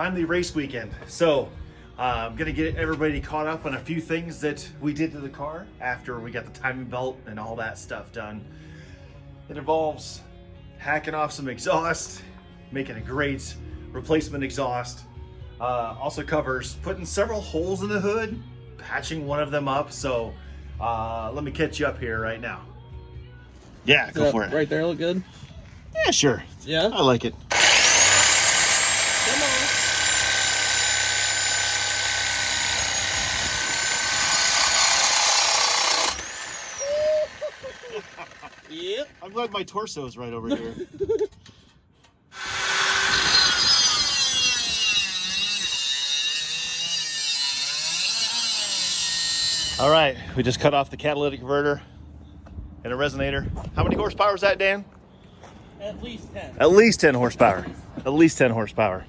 finally race weekend. So I'm gonna get everybody caught up on a few things that we did to the car after we got the timing belt and all that stuff done. It involves hacking off some exhaust, making a great replacement exhaust. Also covers putting several holes in the hood, patching one of them up. So let me catch you up here right now. Yeah, go for it. Right there look good? Yeah, sure. Yeah? I like it. Come on. Yep. I'm glad my torso is right over here. All right, we just cut off the catalytic converter and a resonator. How many horsepower is that, Dan? At least 10. At least 10 horsepower. At least 10 horsepower.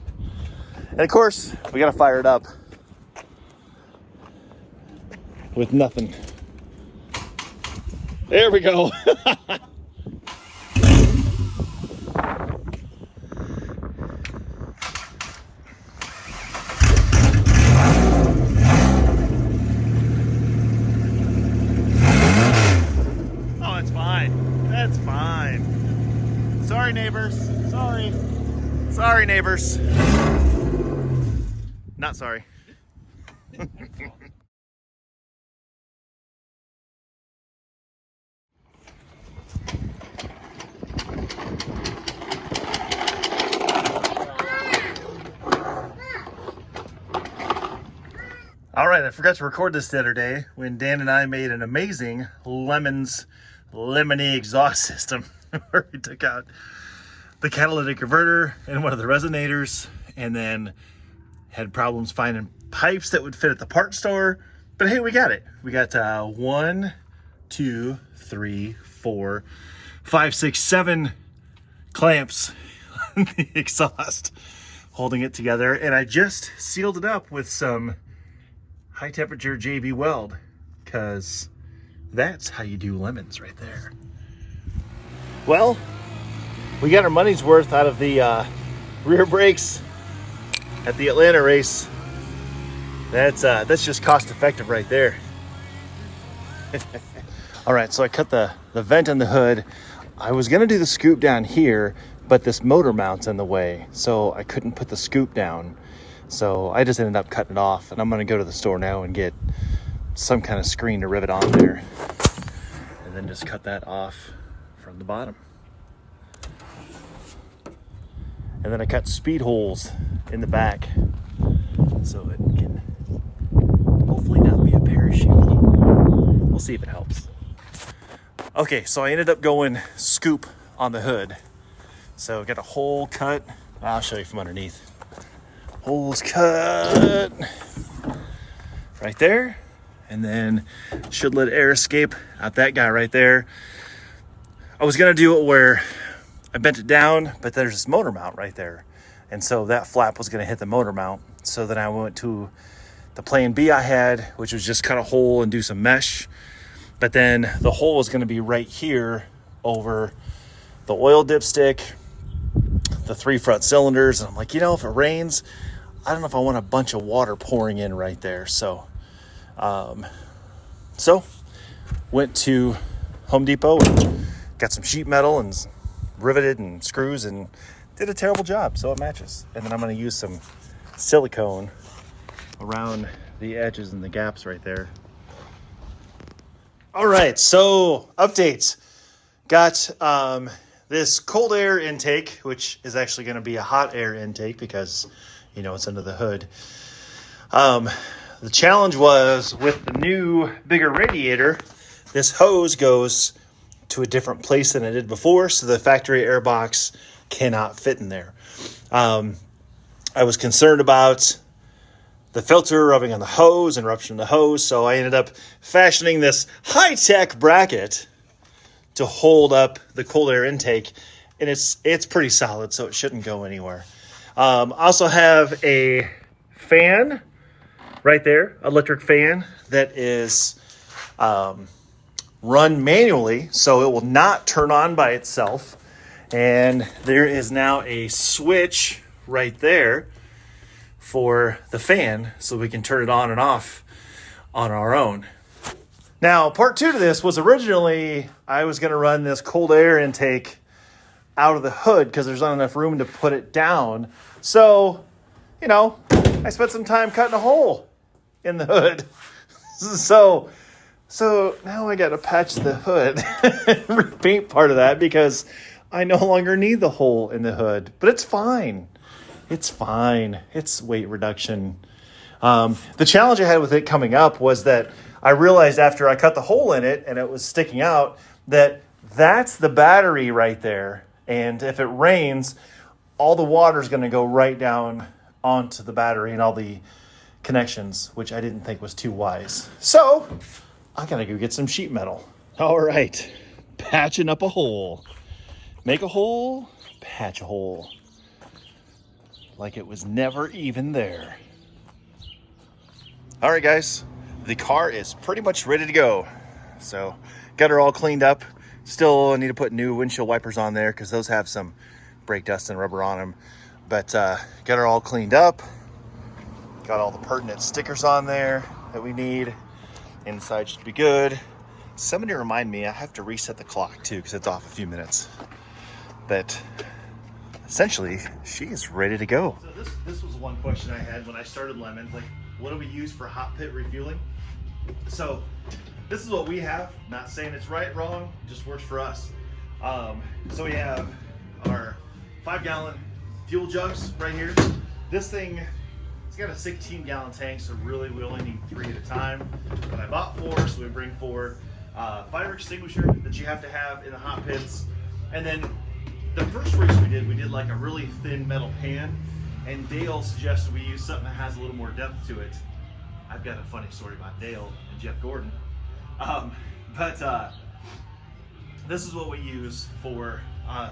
And of course, we gotta fire it up with nothing. There we go. Oh, it's fine. That's fine. Sorry, neighbors. Sorry. Sorry, neighbors. Not sorry. All right, I forgot to record this the other day when Dan and I made an amazing lemony exhaust system where we took out the catalytic converter and one of the resonators and then had problems finding pipes that would fit at the part store. But hey, we got it. We got 1, 2, 3, 4, 5, 6, 7 clamps on the exhaust holding it together. And I just sealed it up with some high temperature JB weld, because that's how you do lemons right there. Well, we got our money's worth out of the rear brakes at the Atlanta race. That's just cost effective right there. All right, so I cut the vent in the hood. I was gonna do the scoop down here, but this motor mount's in the way, so I couldn't put the scoop down. So I just ended up cutting it off, and I'm gonna go to the store now and get some kind of screen to rivet on there, and then just cut that off from the bottom. And then I cut speed holes in the back so it can hopefully not be a parachute. We'll see if it helps. Okay, so I ended up going scoop on the hood. So I got a hole cut. I'll show you from underneath. Holes cut right there, and then should let air escape out that guy right there. I was gonna do it where I bent it down, but there's this motor mount right there, and so that flap was gonna hit the motor mount. So then I went to the plan B I had, which was just cut a hole and do some mesh, but then the hole was gonna be right here over the oil dipstick, the 3 front cylinders, and I'm like, if it rains, I don't know if I want a bunch of water pouring in right there. So went to Home Depot and got some sheet metal and riveted and screws and did a terrible job, so it matches. And then I'm gonna use some silicone around the edges and the gaps right there. All right, so updates. Got this cold air intake, which is actually gonna be a hot air intake because it's under the hood. The challenge was with the new, bigger radiator, this hose goes to a different place than it did before, so the factory air box cannot fit in there. I was concerned about the filter rubbing on the hose and rupturing the hose, so I ended up fashioning this high-tech bracket to hold up the cold air intake, and it's pretty solid, so it shouldn't go anywhere. I also have a fan right there, electric fan that is run manually, so it will not turn on by itself. And there is now a switch right there for the fan so we can turn it on and off on our own. Now, part 2 to this was originally I was going to run this cold air intake out of the hood because there's not enough room to put it down. So, you know, I spent some time cutting a hole in the hood. So now I got to patch the hood and repaint part of that because I no longer need the hole in the hood. But it's fine. It's fine. It's weight reduction. The challenge I had with it coming up was that I realized after I cut the hole in it and it was sticking out that that's the battery right there. And if it rains, all the water is going to go right down onto the battery and all the connections, which I didn't think was too wise. So I got to go get some sheet metal. All right. Patching up a hole. Make a hole, patch a hole. Like it was never even there. All right, guys. The car is pretty much ready to go. So got her all cleaned up. Still need to put new windshield wipers on there because those have some brake dust and rubber on them. But got her all cleaned up. Got all the pertinent stickers on there that we need. Inside should be good. Somebody remind me, I have to reset the clock too because it's off a few minutes. But essentially, she is ready to go. So this was one question I had when I started Lemon. Like, what do we use for hot pit refueling? So this is what we have. Not saying it's right, wrong, just works for us. So we have our 5-gallon fuel jugs right here. This thing, it's got a 16-gallon tank, so really we only need 3 at a time. But I bought 4, so we bring 4. Fire extinguisher that you have to have in the hot pits. And then the first race we did like a really thin metal pan, and Dale suggested we use something that has a little more depth to it. I've got a funny story about Dale and Jeff Gordon. This is what we use for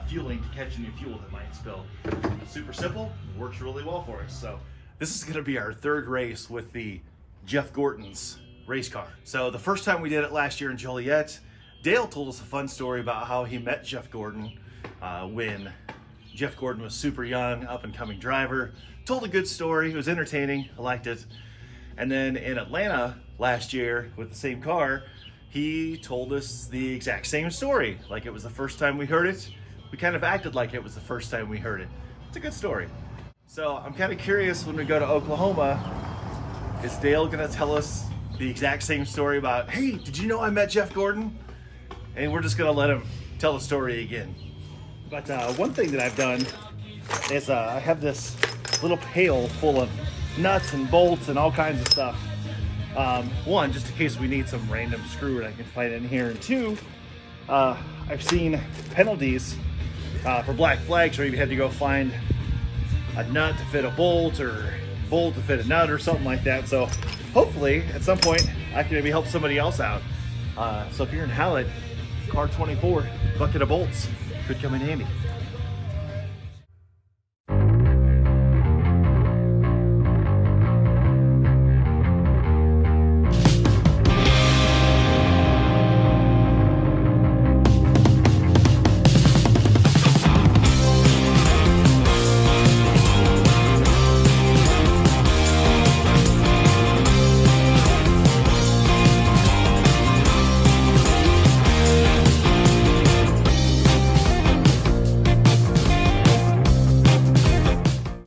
fueling to catch any fuel that might spill. Super simple, works really well for us. So this is gonna be our 3rd race with the Jeff Gordon's race car. So the first time we did it last year in Joliet, Dale told us a fun story about how he met Jeff Gordon when Jeff Gordon was super young, up and coming driver. Told a good story, it was entertaining, I liked it. And then in Atlanta last year with the same car, he told us the exact same story. Like it was the first time we heard it. We kind of acted like it was the first time we heard it. It's a good story. So I'm kind of curious when we go to Oklahoma, is Dale gonna tell us the exact same story about, hey, did you know I met Jeff Gordon? And we're just gonna let him tell the story again. But one thing that I've done is I have this little pail full of nuts and bolts and all kinds of stuff. One, just in case we need some random screw that I can find in here. And 2, I've seen penalties for black flags where you had to go find a nut to fit a bolt or bolt to fit a nut or something like that. So hopefully at some point I can maybe help somebody else out. So if you're in Hallett, car 24, bucket of bolts could come in handy.